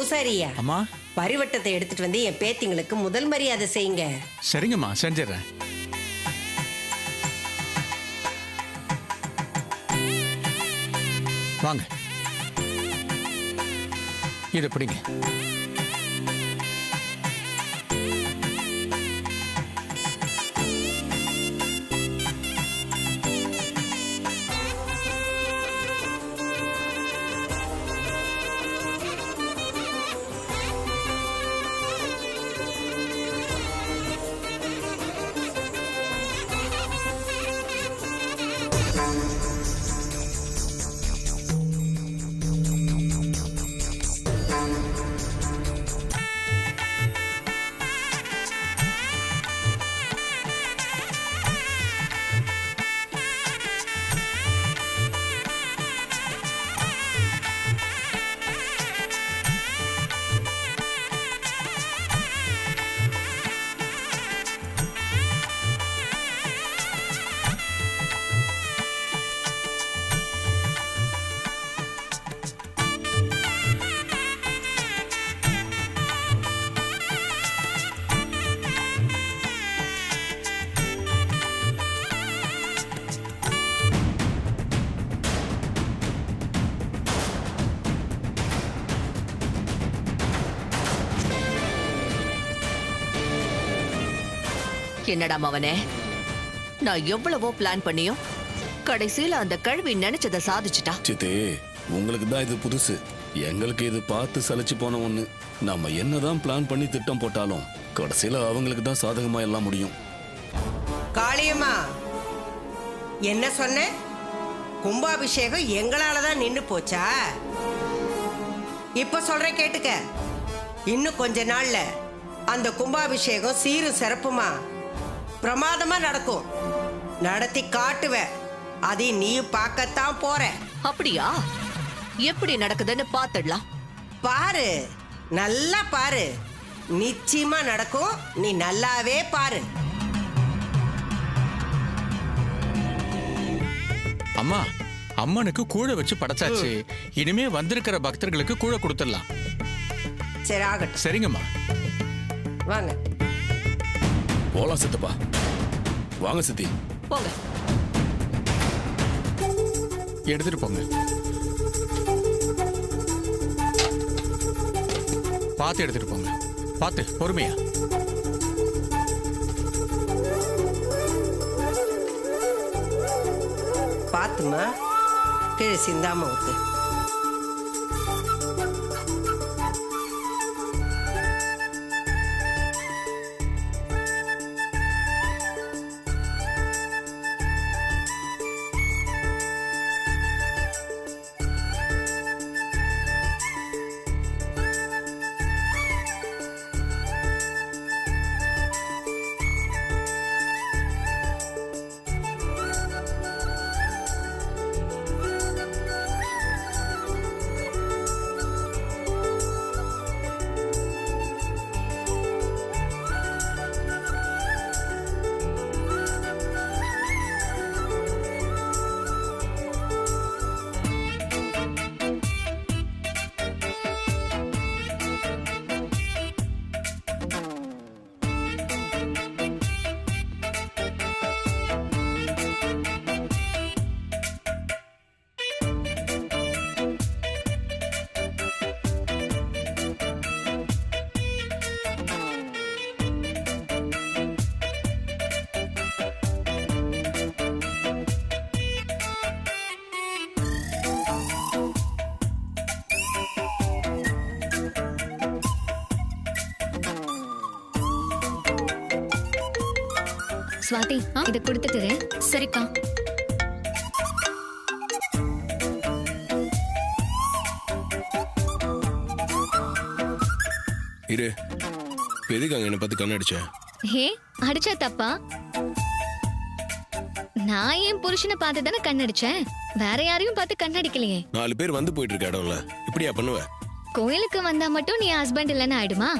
பூசாரியா, அம்மா. பரிவட்டத்தை எடுத்துட்டு வந்து என் பேத்திங்களுக்கு முதல் மரியாதை செய்யுங்க. சரிங்கம்மா, செஞ்சிடறேன். வாங்க, இதை பிடிங்க. என்னடா மவனே, நான் எவ்வளவோ பிளான் பண்ணியும் கடைசியில அந்த கழுவி நினைச்சதை சாதிச்சுட்டா. சித்தே, உங்களுக்கு தான் இது புதுசு, எங்களுக்கு இது பார்த்து சலிச்சு போன ஒண்ணு. நாம என்னதான் பிளான் பண்ணி திட்டம் போட்டாலும் கடைசியில அவங்களுக்கு தான் சாதகமா எல்லாம் முடியும். காளியம்மா, என்ன சொன்ன? கும்பாபிஷேகம் எங்களாலதான் நின்னு போச்சா? இப்ப சொல்ற கேட்டுக்க. இன்னும் கொஞ்ச நாள்ல அந்த கும்பாபிஷேகம் சீரும் சிறப்புமா பிரமாதமா நடக்கும். நடத்தி காட்டுவ. அதை நீ பார்க்கத்தான் போற. அப்படியா? எப்படி நடக்குதுன்னு பாத்துடலாம். பாரு, நல்லா பாரு. நிச்சயமா நடக்கும். நீ நல்லாவே பாரு. அம்மா, அம்மனுக்கு கூழ வச்சு படைச்சாச்சு. இனிமே வந்திருக்கிற பக்தர்களுக்கு கூழ கொடுத்துடலாம். சரி, ஆகட்டும். சரிங்கம்மா, வாங்க போலாம் சித்தப்பா. வாங்க சித்தி. போங்க, எடுத்துட்டு போங்க. பார்த்து எடுத்துட்டு போங்க. பார்த்து, பொறுமையா. பாத்துமா, கீழே சிந்தாம ஊத்து. ஸ்வாதி, இத கொடுத்துட்டு. சரிக்கா. இரு, எதுக்காக என்ன பார்த்து கண்ணடிச்ச? ஹே, அடிச்சா தப்பா? நான் என் புருஷனை பார்த்து தானே கண்ணடிச்சேன். வேற யாரையும் பார்த்து கண்ணடிக்கலையே. 4 பேர் வந்து போயிட்டு இருக்க இடம்ல இப்படியா பண்ணுவ? கோயிலுக்கு வந்தா மட்டும் நீ ஹஸ்பண்ட் இல்லைன்னு ஆயிடுமா?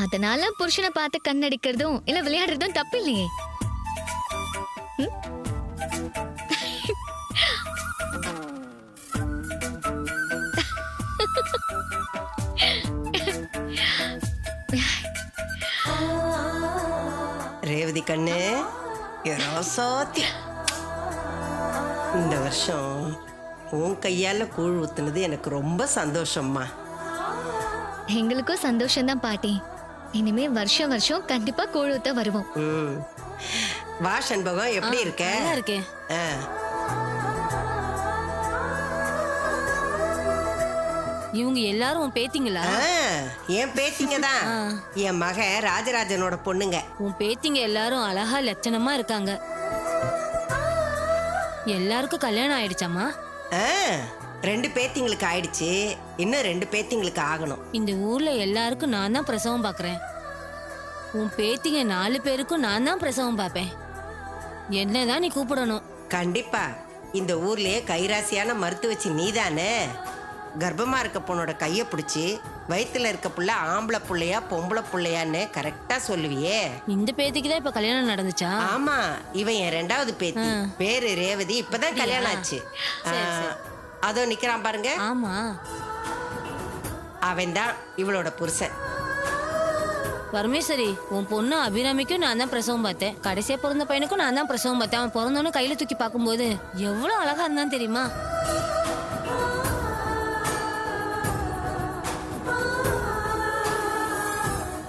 அதனால புருஷனை பார்த்து கண்ணடிக்கிறதும் இல்ல விளையாடுறதும் தப்பு இல்லையே. கண்ணு ராசாத்தி. இந்த வருஷம் உன் கையால கூழ் ஊத்துனது எனக்கு ரொம்ப சந்தோஷம்மா. எங்களுக்கும் சந்தோஷம்தான் பாட்டி. இனிமே வருஷம் வருஷம் கண்டிப்பா கூழ் ஊத்த வருவோம். ம். வா சண்பகம், எப்படி இருக்க? நல்லா இருக்கேன். ஆ. இவங்க எல்லாரும் உன் பேத்திங்களா? ஆ, என் பேத்திங்க தான். என் மகன் ராஜராஜனோட பொண்ணுங்க. உன் பேத்திங்க எல்லாரும் அழகா லட்சணமா இருக்காங்க. எல்லாருக்கும் கல்யாணம் ஆயிடுச்சாமா? ஆ, 2 பேத்திங்களுக்கு ஆயிடுச்சு, இன்னும் 2 பேத்திங்களுக்கு ஆகணும். இந்த ஊர்ல எல்லாருக்கும் நான் தான் பிரசவம் பாக்குறேன். உன் பேத்திங்க 4 பேருக்கும் நான் தான் பிரசவம் பாப்பேன். என்னதான் நீ கூப்பிடணும். கண்டிப்பா. இந்த ஊர்லயே கைராசியான மருத்துவச்சி நீதானே. கர்ப்பமா இருக்க பொண்ணோட கைய பிடிச்சி வயித்துல இருக்க புள்ள ஆம்பளை புள்ளையா பொம்பளை புள்ளையான்னு கரெக்டா சொல்லுவியே. இந்த பேத்திக்கு தான் இப்ப கல்யாணம் நடந்துச்சா? ஆமா, இவன் என் 2வது பேத்தி. பேரு ரேவதி. இப்பதான் கல்யாணம் ஆச்சு. அதோ நிக்கிறான் பாருங்க, ஆமா, அவன் தான் இவளோட புருஷன். பரமேஸ்வரி, உன் பொண்ணு அபிராமிக்கும் நான் தான் பிரசவம் பார்த்தேன். கடைசியா பிறந்த பையனுக்கும் நான் தான் பிரசவம் பார்த்தேன். அவன் பிறந்தோன்னு கையில தூக்கி பார்க்கும்போது எவ்வளவு அழகா இருந்தான் தெரியுமா?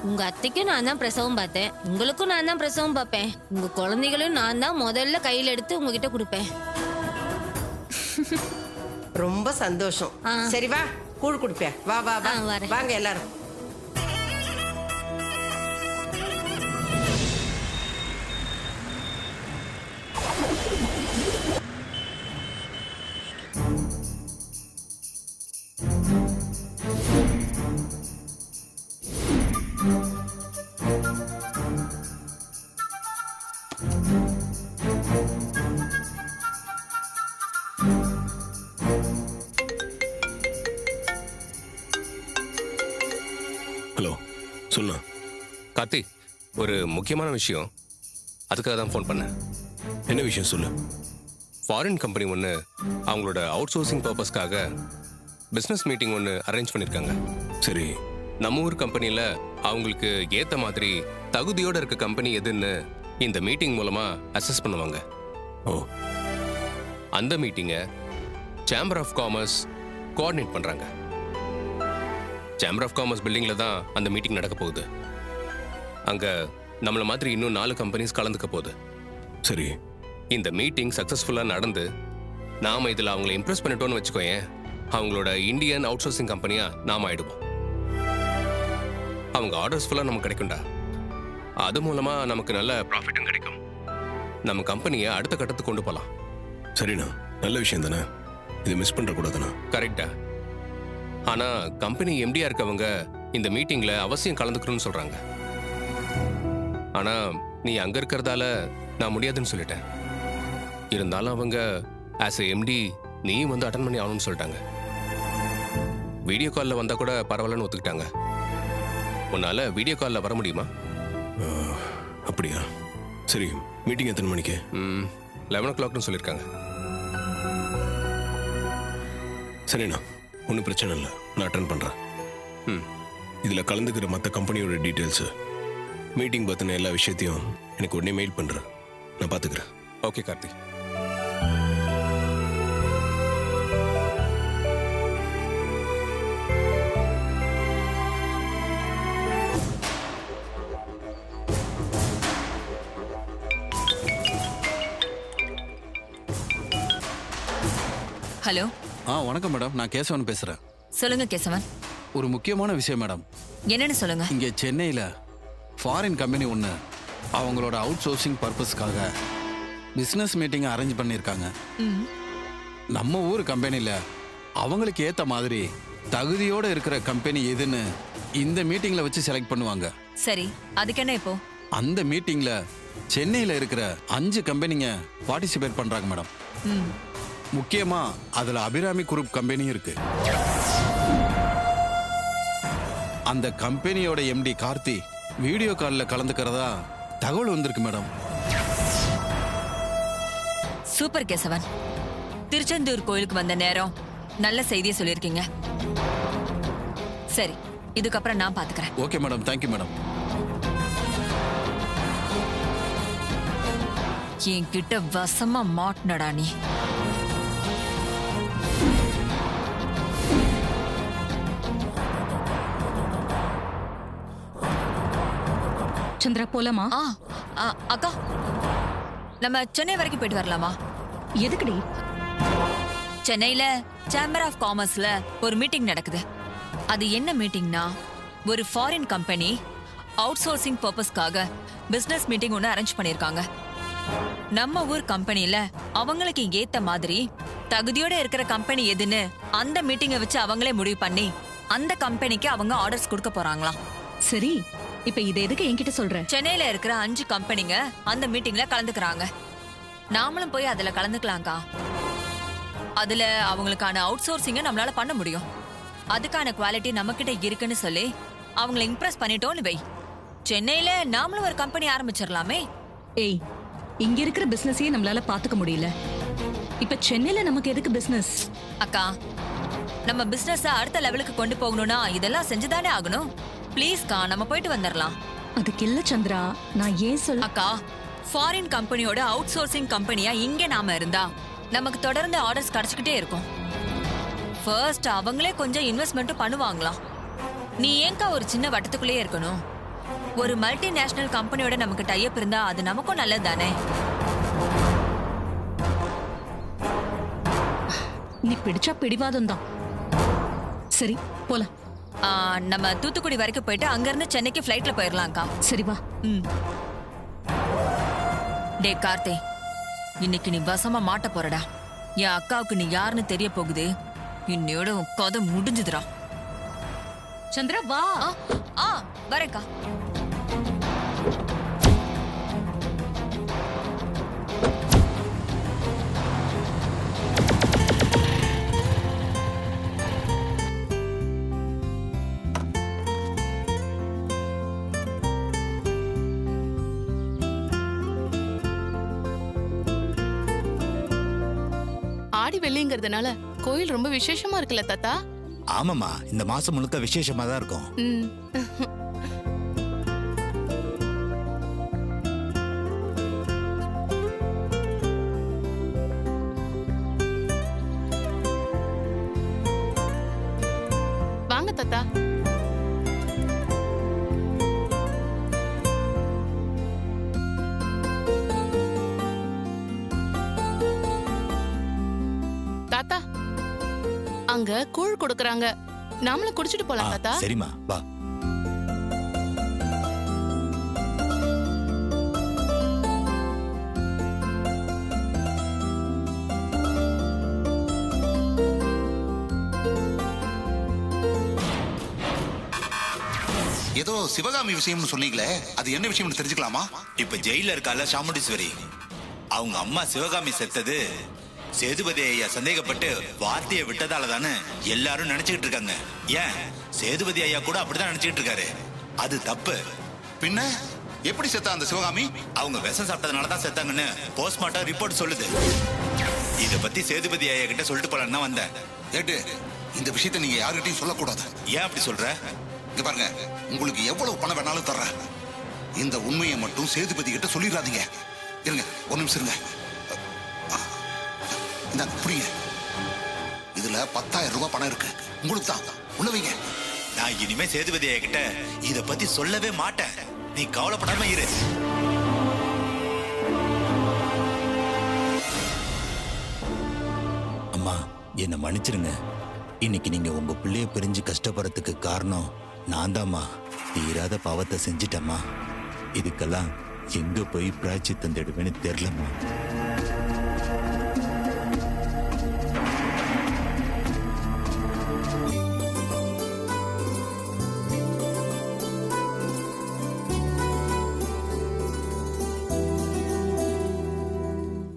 உங்க அத்தைக்கும் நான் தான் பிரசவம் பார்த்தேன். உங்களுக்கும் நான் தான் பிரசவம் பார்ப்பேன். உங்க குழந்தைகளையும் நான் தான் முதல்ல கையில எடுத்து உங்ககிட்ட கொடுப்பேன். ரொம்ப சந்தோஷம். சரி வா, கூழ் குடிப்பேன். வா வா வா, வரேன். வாங்க எல்லாரும். ஹலோ, சொல்லு. கார்த்தி, ஒரு முக்கியமான விஷயம், அதுக்காக தான் ஃபோன் பண்ணேன். என்ன விஷயம் சொல்லு. ஃபாரின் கம்பெனி ஒன்று அவங்களோட அவுட் சோர்சிங் பர்பஸ்க்காக பிஸ்னஸ் மீட்டிங் ஒன்று அரேஞ்ச் பண்ணியிருக்காங்க. சரி. நம்ம ஊர் கம்பெனியில் அவங்களுக்கு ஏற்ற மாதிரி தகுதியோடு இருக்க கம்பெனி எதுன்னு இந்த மீட்டிங் மூலமாக அசஸ் பண்ணுவாங்க. ஓ. அந்த மீட்டிங்கை சேம்பர் ஆஃப் காமர்ஸ் கோஆர்டினேட் பண்ணுறாங்க. சேம்பர் ஆஃப் காமர்ஸ் பில்டிங்கில் தான் அந்த மீட்டிங் நடக்க போகுது. அங்கே நம்மளை மாதிரி இன்னும் 4 கம்பெனிஸ் கலந்துக்க போகுது. சரி. இந்த மீட்டிங் சக்ஸஸ்ஃபுல்லாக நடந்து நாம் இதில் அவங்கள இம்ப்ரெஸ் பண்ணிட்டோன்னு வச்சுக்கோயேன், அவங்களோட இந்தியன் அவுட் சோர்சிங் கம்பெனியாக நாம் ஆயிடுவோம். அவங்க ஆர்டர்ஸ் ஃபுல்லாக நமக்கு கிடைக்கும்டா. அது மூலமாக நமக்கு நல்ல ப்ராஃபிட்டும் கிடைக்கும். நம்ம கம்பெனியை அடுத்த கட்டத்துக்கு கொண்டு போகலாம். சரிண்ணா, நல்ல விஷயம் தானே. இதை மிஸ் பண்ணுறக்கூடாதுண்ணா. கரெக்டா. ஆனால் கம்பெனி எம்டியாக இருக்கவங்க இந்த மீட்டிங்கில் அவசியம் கலந்துக்கணும்னு சொல்கிறாங்க. ஆனால் நீ அங்கே இருக்கிறதால நான் முடியாதுன்னு சொல்லிட்டேன். இருந்தாலும் அவங்க ஆஸ் எ எம்டி நீ வந்து அட்டன் பண்ணி ஆகணும்னு சொல்லிட்டாங்க. வீடியோ காலில் வந்தால் கூட பரவாயில்லன்னு ஒத்துக்கிட்டாங்க. உன்னால் வீடியோ காலில் வர முடியுமா? அப்படியா? சரி, மீட்டிங் எத்தனை மணிக்கு? 11 o'clockனு சொல்லியிருக்காங்க. சரிண்ணா, ஒன்றும் பிரச்சனை இல்லை, நான் அட்டன் பண்ணுறேன். ம். இதில் கலந்துக்கிற மற்ற கம்பெனியோட டீட்டெயில்ஸு, மீட்டிங் பற்றின எல்லா விஷயத்தையும் எனக்கு உடனே மெயில் பண்ணுறேன். நான் பார்த்துக்கிறேன். ஓகே கார்த்தி. ஹலோ. வணக்கம் மேடம், நான் கேசவன் பேசுறேன். சொல்லுங்க கேசவன். ஒரு முக்கியமான விஷயம் மேடம். என்னன்னு சொல்லுங்க. இங்கே சென்னையில் ஃபாரின் கம்பெனி ஒன்று அவங்களோட அவுட் சோர்சிங் பர்பஸ்க்காக பிஸ்னஸ் மீட்டிங் அரேஞ்ச் பண்ணியிருக்காங்க. நம்ம ஊர் கம்பெனியில் அவங்களுக்கு ஏற்ற மாதிரி தகுதியோடு இருக்கிற கம்பெனி எதுன்னு இந்த மீட்டிங்கில் வச்சு செலக்ட் பண்ணுவாங்க. சரி, அதுக்கு என்ன இப்போ? அந்த மீட்டிங்கில் சென்னையில் இருக்கிற 5 கம்பெனிங்க பார்ட்டிசிபேட் பண்ணுறாங்க மேடம். முக்கியமா அதுல அபிராமி குரூப் கம்பெனி இருக்கு. அந்த கம்பெனியோட எம்டி கார்த்தி வீடியோ கால்ல கலந்துக்கிறதா தகவல் வந்திருக்கு மேடம். சூப்பர் கேசவன். திருச்செந்தூர் கோயிலுக்கு வந்த நேரம் நல்ல செய்தியை சொல்லியிருக்கீங்க. சரி, இதுக்கப்புறம் நான் பாத்துக்கிறேன். Okay madam, thank you madam. என்கிட்ட வசமா மாட்டினடா நீ. சந்திரா போலாமா? ஆ ஆ, அக்கா நம்ம சென்னை வரைக்கும் போயிட்டு வரலாமா? எதுக்குடி? சென்னையில சேம்பர் ஆஃப் காமர்ஸ்ல ஒரு மீட்டிங் நடக்குது. அது என்ன மீட்டிங்னா, ஒரு ஃபாரின் கம்பெனி அவுட் சோர்சிங் பர்பஸ்க்காக பிசினஸ் மீட்டிங் ஒன்று அரேஞ்ச் பண்ணியிருக்காங்க. நம்ம ஊர் கம்பெனில அவங்களுக்கு ஏத்த மாதிரி தகுதியோட இருக்கிற கம்பெனி எதுன்னு அந்த மீட்டிங்கை வச்சு அவங்களே முடிவு பண்ணி அந்த கம்பெனிக்கு அவங்க ஆர்டர்ஸ் கொடுக்க போறாங்களாம். சரி, இப்ப இத எதுக்கு என்கிட்ட சொல்ற? சென்னையில இருக்கிற 5 கம்பெனிங்க அந்த மீட்டிங்ல கலந்துக்கிறாங்க. நாமளும் போய் அதுல கலந்துக்கலாம்க்கா. அதுல அவங்களுக்கான அவுட் சோர்சிங்க நம்மளால பண்ண முடியும். அதுக்கான குவாலிட்டி நம்ம கிட்ட இருக்குன்னு சொல்லி அவங்கள இம்ப்ரெஸ் பண்ணிட்டோம்னு வை, சென்னையில நாமளும் ஒரு கம்பெனி ஆரம்பிச்சிடலாமே. ஏய், இங்க இருக்கிற பிசினஸையே நம்மளால பாத்துக்க முடியல. இப்ப சென்னையில நமக்கு எதுக்கு பிசினஸ்? அக்கா, நம்ம பிசினஸ் அடுத்த லெவலுக்கு கொண்டு போகணும்னா இதெல்லாம் செஞ்சுதானே ஆகணும். ப்ளீஸ்க்கா, நம்ம போயிட்டு வந்துடலாம். அதுக்கு இல்ல சந்திரா, நான் ஏன் சொல்ல. அக்கா, ஃபாரின் கம்பெனியோட அவுட் சோர்சிங் கம்பெனியா இங்க நாம இருந்தா நமக்கு தொடர்ந்து ஆர்டர்ஸ் கிடைச்சுக்கிட்டே இருக்கும். ஃபர்ஸ்ட் அவங்களே கொஞ்சம் இன்வெஸ்ட்மெண்ட்டும் பண்ணுவாங்களாம். நீ ஏங்கா ஒரு சின்ன வட்டத்துக்குள்ளேயே இருக்கணும்? ஒரு மல்டிநேஷனல் கம்பெனியோட நமக்கு டைப் இருந்தா அது நமக்கும் நல்லது தானே. நீ பிடிச்சா பிடிவாதம் தான். சரி போலாம். நம்ம தூத்துக்குடி வரைக்கும் போயிட்டு அங்க இருந்து சென்னைக்கு ஃபிளைட்ல போயிடலாம்க்கா. சரி வா. டே கார்த்தி, இன்னைக்கு நீ வசமா மாட்ட போறடா. என் அக்காவுக்கு நீ யாருன்னு தெரிய போகுது. இன்னையோட கதை முடிஞ்சுதுடா. சந்திரா வா. வரேன்க்கா. ஆடி வெள்ளிங்கிறதுனால கோயில் ரொம்ப விசேஷமா இருக்குல்ல தாத்தா? ஆமாமா, இந்த மாசம் முழுக்க விசேஷமா தான் இருக்கும். வாங்க தாத்தா. தாத்தா, அங்க கூழ் கொடுக்கறாங்க, நாமளும் குடிச்சிட்டு போலாம் தாத்தா. சரிம்மா வா. ஏதோ சிவகாமி விஷயம்னு சொன்னீங்களே, அது என்ன விஷயம்னு தெரிஞ்சுக்கலாமா? இப்ப ஜெயில இருக்கால சாமுண்டீஸ்வரி, அவங்க அம்மா சிவகாமி செத்தது சேதுபதி ஐயா சந்தேகப்பட்டு வார்த்தையை விட்டதால தானே எல்லாரும் நினைச்சுக்கிட்டு இருக்காங்க. ஏன் சேதுபதி ஐயா கூட அப்படிதான் நினைச்சுக்கிட்டு இருக்காரு. அது தப்பு. பின்ன எப்படி செத்தா அந்த சிவகாமி? அவங்க விஷம் சாப்பிட்டதுனால தான் செத்தாங்கன்னு போஸ்ட்மார்ட்டம் ரிப்போர்ட் சொல்லுது. இத பத்தி சேதுபதி ஐயா கிட்ட சொல்லிட்டு போலான்னு தான் வந்தேன். ஏட்டு, இந்த விஷயத்தை நீங்க யாருகிட்டையும் சொல்லக்கூடாது. ஏன் அப்படி சொல்ற? இங்க பாருங்க, உங்களுக்கு எவ்வளவு பணம் வேணாலும் தர்றேன். இந்த உண்மையை மட்டும் சேதுபதி கிட்ட சொல்லிடாதீங்க. இருங்க, ஒரு நிமிஷம் இருங்க. இந்தாங்க, புரியுங்க. இதுல 10,000 ரூபாய் பணம் இருக்கு, உங்களுக்கு தான். உள்ள வைங்க. நான் இனிமே சேதுபதி ஐயா கிட்ட இத பத்தி சொல்லவே மாட்டேன். நீ கவலைப்படாம இரு. அம்மா, என்ன மன்னிச்சிருங்க. இன்னைக்கு நீங்க உங்க பிள்ளைய பிரிஞ்சு கஷ்டப்படுறதுக்கு காரணம் நான் தாம்மா. தீராத பாவத்தை செஞ்சிட்டம்மா. இதுக்கெல்லாம் எங்க போய் பிராய்ச்சித்தம் தேடுவேன்னு தெரியலம்மா.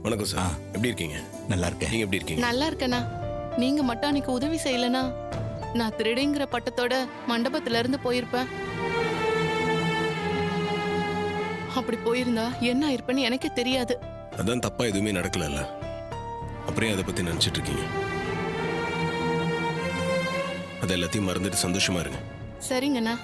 வணக்கம் சார், எப்படி இருக்கீங்க? நல்லா இருக்கேன். நீங்க எப்படி இருக்கீங்க? நல்லா இருக்கேண்ணா. நீங்க மட்டும் அன்னைக்கு உதவி செய்யலனா நான் திருடிங்கிற பட்டத்தோட மண்டபத்துல இருந்து போயிருப்பேன். அப்படி போயிருந்தா என்ன ஆயிருப்பேன்னு எனக்கே தெரியாது. அதான் தப்பா எதுவுமே நடக்கல. அப்புறம் அதை பத்தி நினைச்சிட்டு இருக்கீங்க? அது எல்லாத்தையும் மறந்துட்டு சந்தோஷமா இருங்க. சரிங்கண்ணா.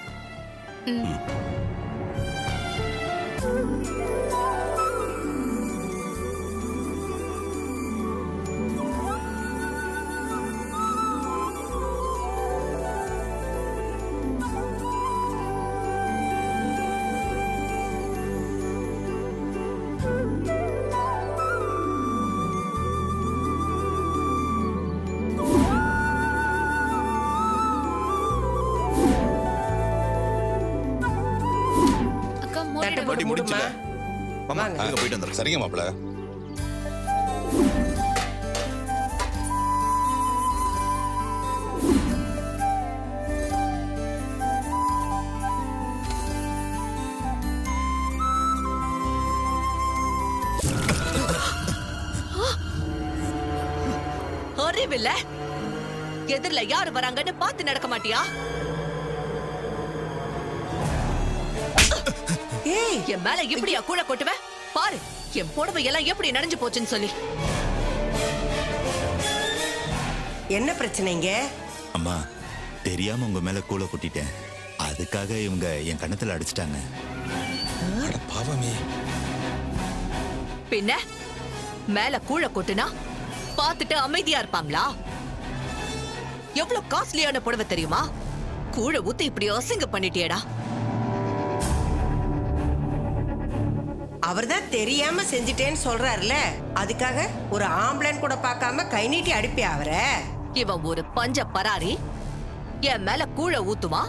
தட்டை போட்டு மூடுமா. வாங்க. அங்க போயிட்டு வந்துடுறேன். சரிங்க மாப்பிள்ள. அறிவில்ல எதிரில யாரு வராங்கன்னு பார்த்து நடக்க மாட்டியா? ஏய், என் மேல எப்படியா கூழ கொட்டுவ? பாரு என் புடவை எல்லாம் எப்படி நனைஞ்சு போச்சுன்னு சொல்லி. என்ன பிரச்சனைங்க? அம்மா, தெரியாம உங்க மேல கூளை கொட்டிட்டேன். அதுக்காக இவங்க என் கண்ணத்துல அடிச்சிட்டாங்க. அட பாவமே. பின்ன மேல கூழ கொட்டுனா பார்த்துட்டு அமைதியா இருப்பாங்களா? எவ்வளவு காஸ்ட்லியான புடவை தெரியுமா? கூழ ஊத்தி இப்படி அசிங்க பண்ணிட்டியடா. அவர்தான் தெரியாம செஞ்சிட்டேன்னு சொல்றாருல, அதுக்காக ஒரு ஆம்பளன் கூட பார்க்காம கை நீட்டி அடிப்பியா அவரை? இவன் ஒரு பஞ்ச பராரி. என் மேல கூழ ஊத்துமா,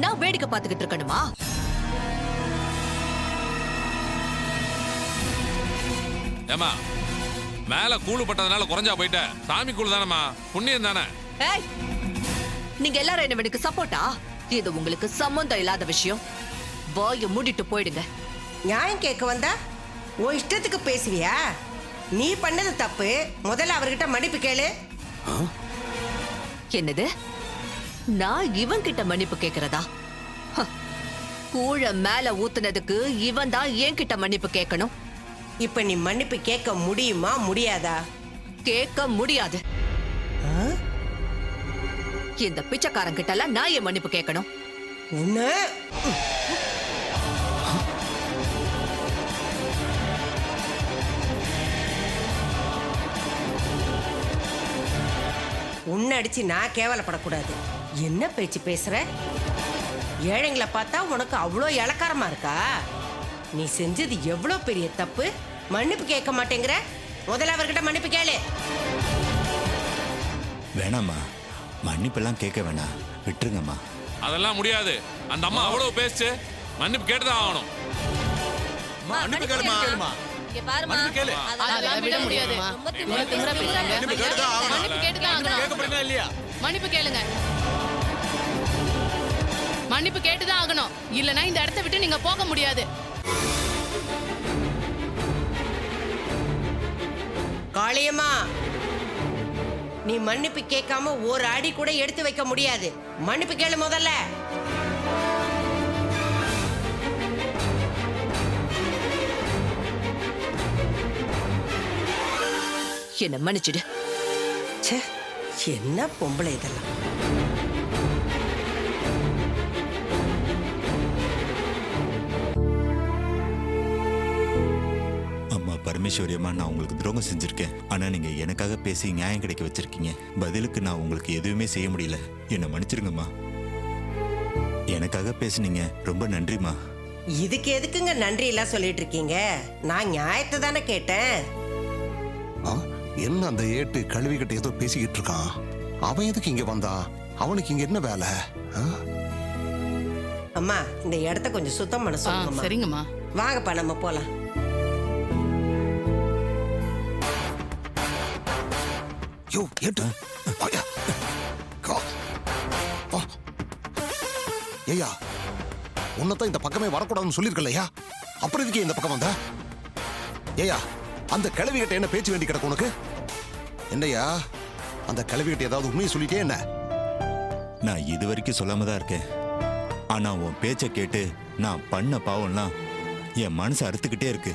நான் வேடிக்கை பார்த்துக்கிட்டு இருக்கணுமா? ஏமா மேல கூழு பட்டதுனால குறைஞ்சா போயிட்ட. சாமி கூழு தானம்மா, புண்ணியம் தானே. ஏய், நீங்க எல்லாரும் என்ன எனக்கு சப்போர்ட்டா? இது உங்களுக்கு சம்பந்தம் இல்லாத விஷயம். வாயை மூடிட்டு போயிடுங்க. நியாயம் கேட்க வந்தா உன் இஷ்டத்துக்கு பேசுவியா? நீ பண்ணது தப்பு, முதல்ல அவர்கிட்ட மன்னிப்பு கேளு. என்னது? நான் இவன் கிட்ட மன்னிப்பு கேக்குறதா? ஹ, கூழ மேல ஊத்துனதுக்கு இவன் தான் என்கிட்ட மன்னிப்பு கேட்கணும். இப்ப நீ மன்னிப்பு கேட்க முடியுமா முடியாதா? கேட்க முடியாது. இந்த பிச்சைக்காரன் கிட்ட எல்லாம் நான் ஏன் மன்னிப்பு கேட்கணும்? உன்ன உன்னை அடிச்சு நான் கேவலப்படக்கூடாது. என்ன பேச்சு பேசுற? ஏழைங்களை பார்த்தா உனக்கு அவ்வளோ இளக்காரமா இருக்கா? நீ செஞ்சது எவ்வளோ பெரிய தப்பு, மன்னிப்பு கேட்க மாட்டேங்கிற? முதல்ல அவர்கிட்ட மன்னிப்பு கேளு. வேணாம்மா, மன்னிப்பெல்லாம் கேட்க வேணாம், விட்டுருங்கம்மா. அதெல்லாம் முடியாது. அந்த அம்மா அவ்வளவு பேச்சு, மன்னிப்பு கேட்டுதான் ஆகணும். மன்னிப்பு கேளுமா. இங்க பாருமா, அதெல்லாம் விட முடியாது. இவ்வளவு திமிரா பேசுறாங்க. மன்னிப்பு கேட்டுதான் ஆகணும். மன்னிப்பு கேட்டுதான் ஆகணும். கேட்க போறீங்களா இல்லையா? மன்னிப்பு கேளுங்க. மன்னிப்பு கேட்டுதான் ஆகணும். இல்லனா இந்த இடத்தை விட்டு நீங்க போக முடியாது. காளியம்மா, நீ மன்னிப்பு கேட்காம ஒரு அடி கூட எடுத்து வைக்க முடியாது. மன்னிப்பு கேளு முதல்ல. என்ன மன்னிச்சிடு. ச்சே, என்ன பொம்பளை இதெல்லாம். அம்மா பரமேஸ்வரி அம்மா, நான் உங்களுக்கு துரோகம் செஞ்சிருக்கேன். ஆனா நீங்க எனக்காக பேசி நியாயம் கிடைக்க வச்சிருக்கீங்க. பதிலுக்கு நான் உங்களுக்கு எதுவுமே செய்ய முடியல. என்னை மன்னிச்சிருங்கம்மா. எனக்காக பேசுனீங்க, ரொம்ப நன்றிம்மா. இதுக்கு எதுக்குங்க நன்றி எல்லாம் சொல்லிட்டு இருக்கீங்க? நான் நியாயத்தை தானே கேட்டேன். என்ன அந்த ஏட்டு கழுவிக்கிட்ட ஏதோ பேசிக்கிட்டு இருக்கான்? அவன் எதுக்கு இங்க வந்தா? அவனுக்கு இங்க என்ன வேலை? அம்மா, இந்த இடத்த கொஞ்சம் சுத்தம் பண்ண சொல்லுங்கம்மா. சரிங்கம்மா. வாங்கப்பா, நம்ம போலாம். யோ ஏட்டு, வாயா. ஏய்யா, உன்னதான் இந்த பக்கமே வரக்கூடாதுன்னு சொல்லியிருக்கலையா? அப்புறம் எதுக்கு இந்த பக்கம் வந்த? ஏய்யா, அந்த கிழவிகிட்ட என்ன பேச்சு வேண்டி கிடக்கு உனக்கு? என்னையா, அந்த கிழவிகிட்ட ஏதாவது உண்மையை சொல்லிட்டே என்ன? நான் இது வரைக்கும் சொல்லாம தான் இருக்கேன். ஆனா உன் பேச்சை கேட்டு நான் பண்ண பாவம்லாம் என் மனசு அறுத்துக்கிட்டே இருக்கு.